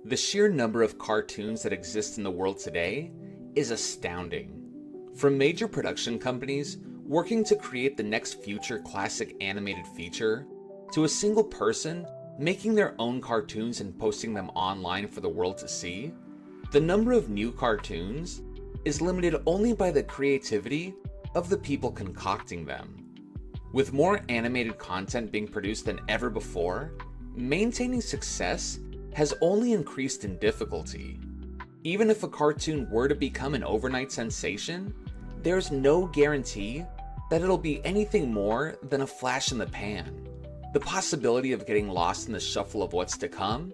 The sheer number of cartoons that exist in the world today is astounding. From major production companies working to create the next future classic animated feature, to a single person making their own cartoons and posting them online for the world to see, the number of new cartoons is limited only by the creativity of the people concocting them. With more animated content being produced than ever before, maintaining success has only increased in difficulty. Even if a cartoon were to become an overnight sensation, there's no guarantee that it'll be anything more than a flash in the pan. The possibility of getting lost in the shuffle of what's to come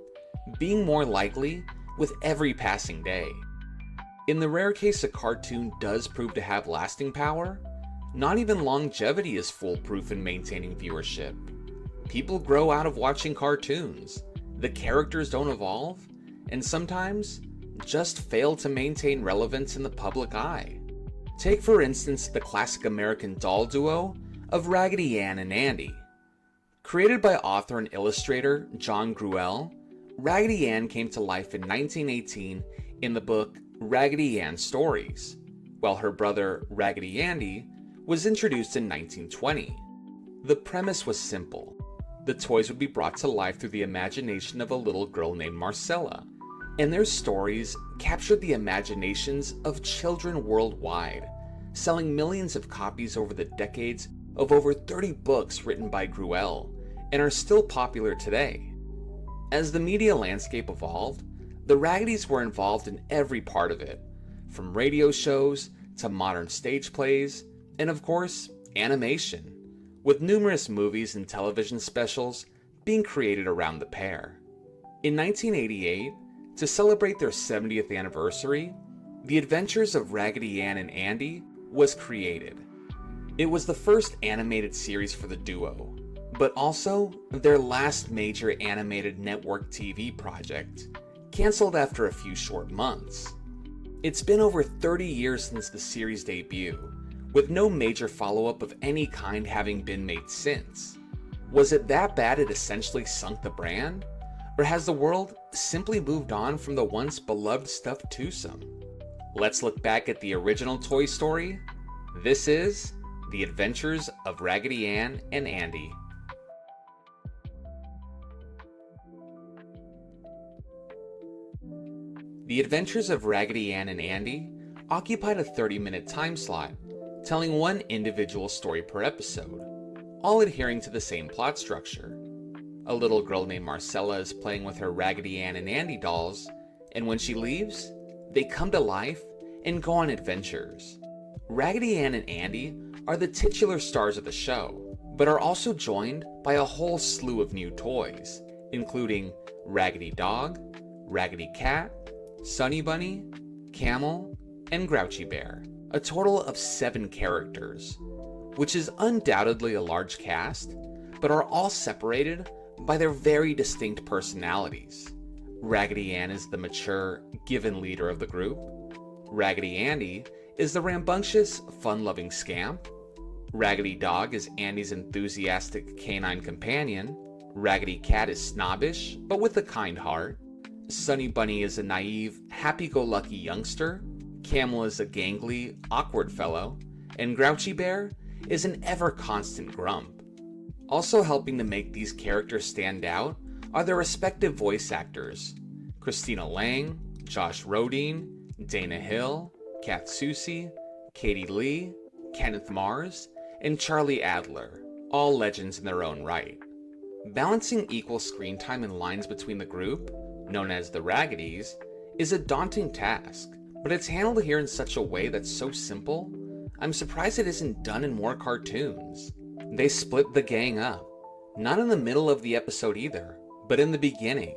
being more likely with every passing day. In the rare case a cartoon does prove to have lasting power, not even longevity is foolproof in maintaining viewership. People grow out of watching cartoons, the characters don't evolve, and sometimes just fail to maintain relevance in the public eye. Take for instance the classic American doll duo of Raggedy Ann and Andy. Created by author and illustrator John Gruelle, Raggedy Ann came to life in 1918 in the book Raggedy Ann Stories, while her brother Raggedy Andy was introduced in 1920. The premise was simple. The toys would be brought to life through the imagination of a little girl named Marcella, and their stories captured the imaginations of children worldwide, selling millions of copies over the decades of over 30 books written by Gruelle, and are still popular today. As the media landscape evolved, the Raggedys were involved in every part of it, from radio shows to modern stage plays, and of course, animation, with numerous movies and television specials being created around the pair. In 1988, to celebrate their 70th anniversary, The Adventures of Raggedy Ann and Andy was created. It was the first animated series for the duo, but also their last major animated network TV project, canceled after a few short months. It's been over 30 years since the series' debut, with no major follow-up of any kind having been made since. Was it that bad it essentially sunk the brand? Or has the world simply moved on from the once beloved stuffed twosome? Let's look back at the original Toy Story. This is The Adventures of Raggedy Ann and Andy. The Adventures of Raggedy Ann and Andy occupied a 30-minute time slot, telling one individual story per episode, all adhering to the same plot structure. A little girl named Marcella is playing with her Raggedy Ann and Andy dolls, and when she leaves, they come to life and go on adventures. Raggedy Ann and Andy are the titular stars of the show, but are also joined by a whole slew of new toys, including Raggedy Dog, Raggedy Cat, Sunny Bunny, Camel, and Grouchy Bear, a total of 7 characters, which is undoubtedly a large cast, but are all separated by their very distinct personalities. Raggedy Ann is the mature, given leader of the group. Raggedy Andy is the rambunctious, fun-loving scamp. Raggedy Dog is Andy's enthusiastic canine companion. Raggedy Cat is snobbish, but with a kind heart. Sunny Bunny is a naive, happy-go-lucky youngster. Camel is a gangly, awkward fellow. And Grouchy Bear is an ever-constant grump. Also helping to make these characters stand out are their respective voice actors: Christina Lang, Josh Rodin, Dana Hill, Kat Susi, Katie Lee, Kenneth Mars, and Charlie Adler, all legends in their own right. Balancing equal screen time and lines between the group, known as the Raggedys, is a daunting task, but it's handled here in such a way that's so simple, I'm surprised it isn't done in more cartoons. They split the gang up, not in the middle of the episode either, but in the beginning.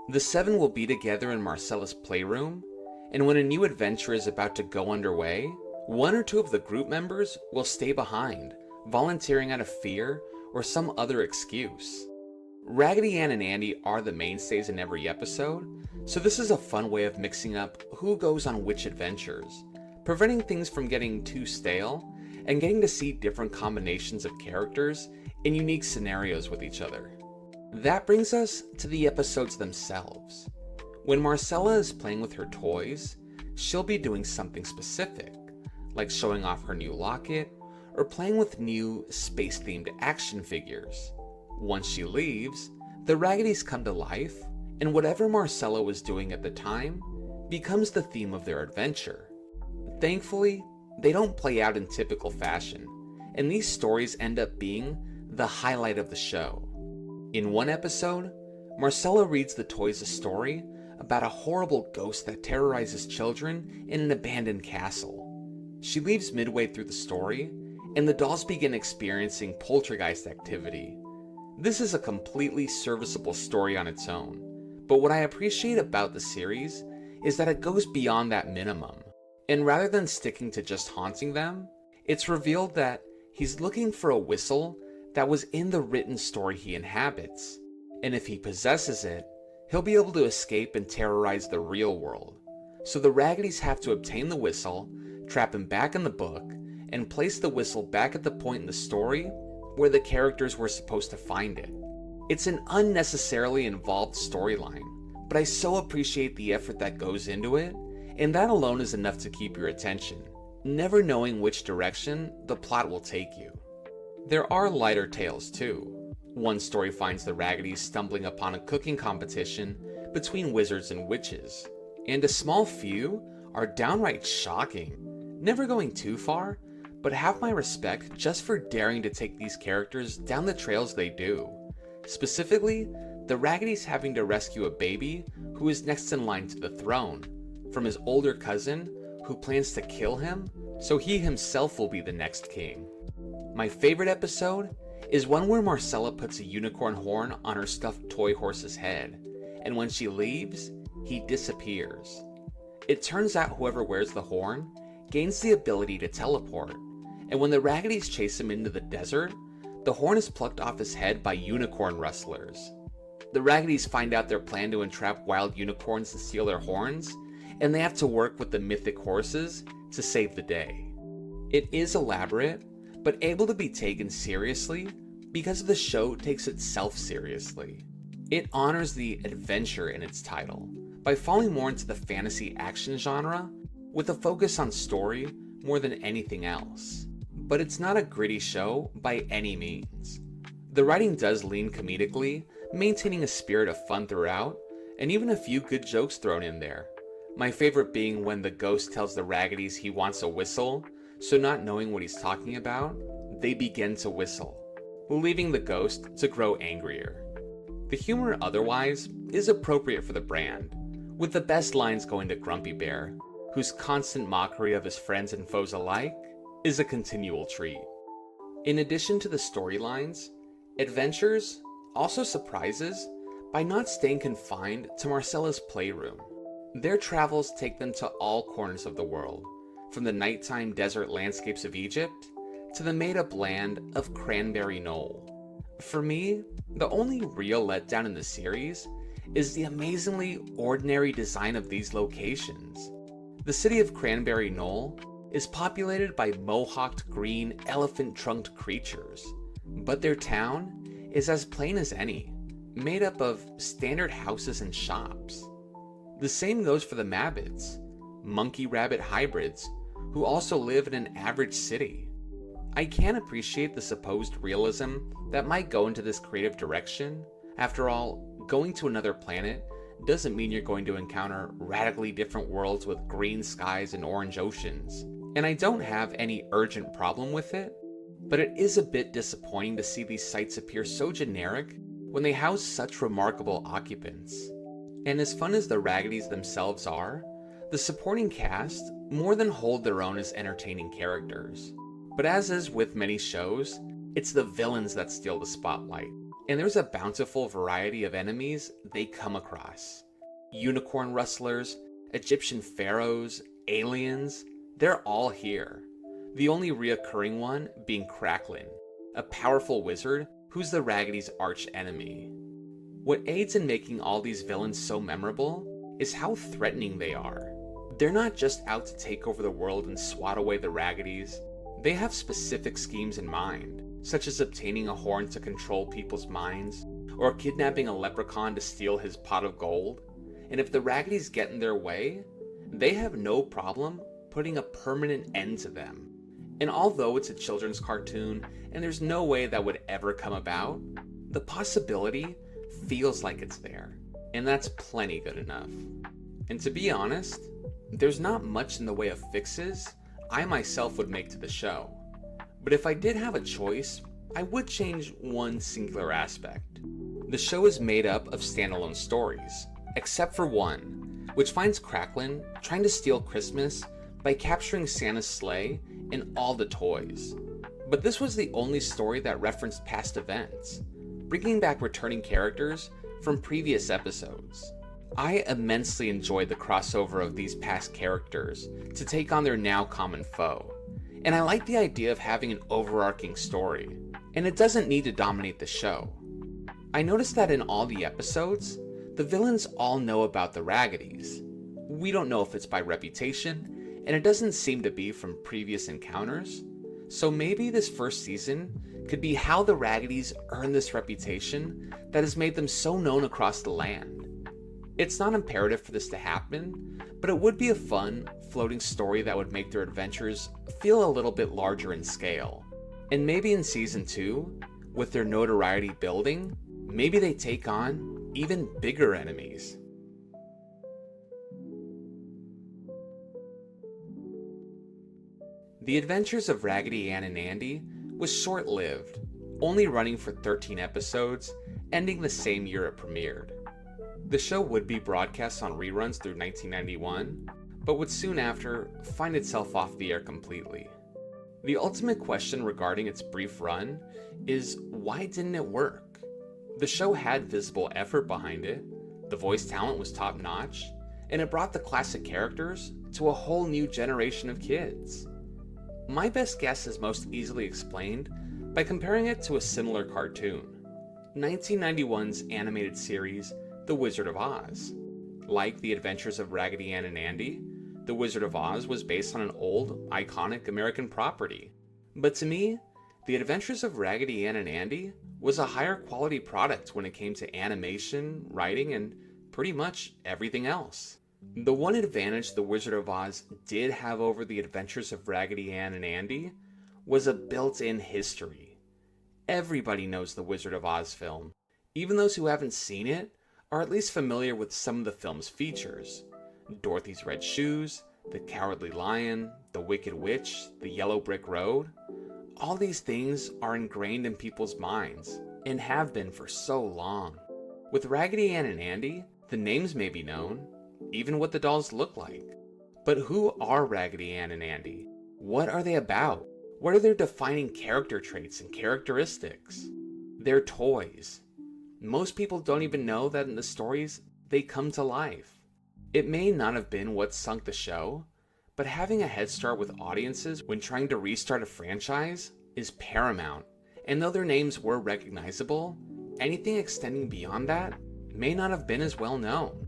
The 7 will be together in Marcella's playroom, and when a new adventure is about to go underway, 1 or 2 of the group members will stay behind, volunteering out of fear or some other excuse. Raggedy Ann and Andy are the mainstays in every episode, so this is a fun way of mixing up who goes on which adventures, preventing things from getting too stale, and getting to see different combinations of characters in unique scenarios with each other. That brings us to the episodes themselves. When Marcella is playing with her toys, she'll be doing something specific, like showing off her new locket or playing with new space-themed action figures. Once she leaves, the Raggedys come to life, and whatever Marcella was doing at the time becomes the theme of their adventure. Thankfully, they don't play out in typical fashion, and these stories end up being the highlight of the show. In one episode, Marcella reads the toys a story about a horrible ghost that terrorizes children in an abandoned castle. She leaves midway through the story, and the dolls begin experiencing poltergeist activity. This is a completely serviceable story on its own, but what I appreciate about the series is that it goes beyond that minimum, and rather than sticking to just haunting them, it's revealed that he's looking for a whistle that was in the written story he inhabits, and if he possesses it, he'll be able to escape and terrorize the real world. So the Raggedys have to obtain the whistle, trap him back in the book, and place the whistle back at the point in the story where the characters were supposed to find it. It's an unnecessarily involved storyline, but I so appreciate the effort that goes into it, and that alone is enough to keep your attention, never knowing which direction the plot will take you. There are lighter tales too. One story finds the Raggedys stumbling upon a cooking competition between wizards and witches, and a small few are downright shocking, never going too far, but have my respect just for daring to take these characters down the trails they do. Specifically, the Raggedys having to rescue a baby who is next in line to the throne from his older cousin who plans to kill him so he himself will be the next king. My favorite episode is one where Marcella puts a unicorn horn on her stuffed toy horse's head, and when she leaves, he disappears. It turns out whoever wears the horn gains the ability to teleport, and when the Raggedys chase him into the desert, the horn is plucked off his head by unicorn rustlers. The Raggedys find out their plan to entrap wild unicorns to steal their horns, and they have to work with the mythic horses to save the day. It is elaborate, but able to be taken seriously because the show takes itself seriously. It honors the adventure in its title by falling more into the fantasy action genre with a focus on story more than anything else. But it's not a gritty show by any means. The writing does lean comedically, maintaining a spirit of fun throughout, and even a few good jokes thrown in there. My favorite being when the ghost tells the Raggedys he wants a whistle, so not knowing what he's talking about, they begin to whistle, leaving the ghost to grow angrier. The humor otherwise is appropriate for the brand, with the best lines going to Grumpy Bear, whose constant mockery of his friends and foes alike is a continual treat. In addition to the storylines, Adventures also surprises by not staying confined to Marcella's playroom. Their travels take them to all corners of the world, from the nighttime desert landscapes of Egypt to the made-up land of Cranberry Knoll. For me, the only real letdown in the series is the amazingly ordinary design of these locations. The city of Cranberry Knoll is populated by mohawked green elephant-trunked creatures, but their town is as plain as any, made up of standard houses and shops. The same goes for the Mabbits, monkey-rabbit hybrids, who also live in an average city. I can appreciate the supposed realism that might go into this creative direction. After all, going to another planet doesn't mean you're going to encounter radically different worlds with green skies and orange oceans, and I don't have any urgent problem with it, but it is a bit disappointing to see these sites appear so generic when they house such remarkable occupants. And as fun as the Raggedys themselves are, the supporting cast more than hold their own as entertaining characters. But as is with many shows, it's the villains that steal the spotlight, and there's a bountiful variety of enemies they come across. Unicorn rustlers, Egyptian pharaohs, aliens, they're all here. The only reoccurring one being Cracklin, a powerful wizard who's the Raggedy's arch enemy. What aids in making all these villains so memorable is how threatening they are. They're not just out to take over the world and swat away the Raggedys. They have specific schemes in mind, such as obtaining a horn to control people's minds, or kidnapping a leprechaun to steal his pot of gold. and if the Raggedys get in their way, they have no problem putting a permanent end to them. And although it's a children's cartoon and there's no way that would ever come about, the possibility feels like it's there, and that's plenty good enough. And to be honest, there's not much in the way of fixes I myself would make to the show. But if I did have a choice, I would change one singular aspect. The show is made up of standalone stories, except for one, which finds Cracklin trying to steal Christmas by capturing Santa's sleigh and all the toys. But this was the only story that referenced past events, bringing back returning characters from previous episodes. I immensely enjoyed the crossover of these past characters to take on their now common foe, and I like the idea of having an overarching story, and it doesn't need to dominate the show. I noticed that in all the episodes, the villains all know about the Raggedys. We don't know if it's by reputation, and it doesn't seem to be from previous encounters, so maybe this first season could be how the Raggedys earn this reputation that has made them so known across the land. It's not imperative for this to happen, but it would be a fun, floating story that would make their adventures feel a little bit larger in scale. And maybe in season 2, with their notoriety building, maybe they take on even bigger enemies. The Adventures of Raggedy Ann and Andy was short-lived, only running for 13 episodes, ending the same year it premiered. The show would be broadcast on reruns through 1991, but would soon after find itself off the air completely. The ultimate question regarding its brief run is, why didn't it work? The show had visible effort behind it, the voice talent was top-notch, and it brought the classic characters to a whole new generation of kids. My best guess is most easily explained by comparing it to a similar cartoon, 1991's animated series The Wizard of Oz. Like The Adventures of Raggedy Ann and Andy, The Wizard of Oz was based on an old, iconic American property. But to me, The Adventures of Raggedy Ann and Andy was a higher quality product when it came to animation, writing, and pretty much everything else. The one advantage The Wizard of Oz did have over The Adventures of Raggedy Ann and Andy was a built-in history. Everybody knows the Wizard of Oz film. Even those who haven't seen it are at least familiar with some of the film's features. Dorothy's Red Shoes, the Cowardly Lion, the Wicked Witch, the Yellow Brick Road. All these things are ingrained in people's minds, and have been for so long. With Raggedy Ann and Andy, the names may be known, even what the dolls look like. But who are Raggedy Ann and Andy? What are they about? What are their defining character traits and characteristics? They're toys. Most people don't even know that in the stories, they come to life. It may not have been what sunk the show, but having a head start with audiences when trying to restart a franchise is paramount, and though their names were recognizable, anything extending beyond that may not have been as well known.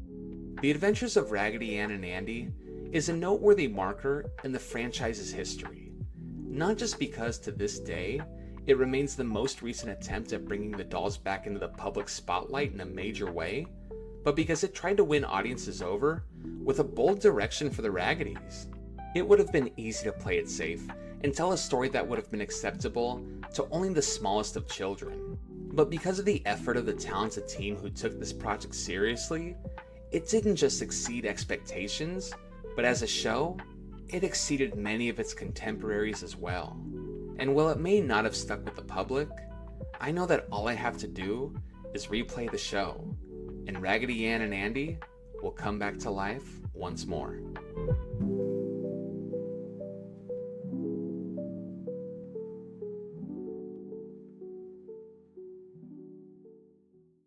The Adventures of Raggedy Ann and Andy is a noteworthy marker in the franchise's history, not just because to this day, it remains the most recent attempt at bringing the dolls back into the public spotlight in a major way, but because it tried to win audiences over with a bold direction for the Raggedys. It would have been easy to play it safe and tell a story that would have been acceptable to only the smallest of children. But because of the effort of the talented team who took this project seriously, it didn't just exceed expectations, but as a show, it exceeded many of its contemporaries as well. And while it may not have stuck with the public, I know that all I have to do is replay the show, and Raggedy Ann and Andy will come back to life once more.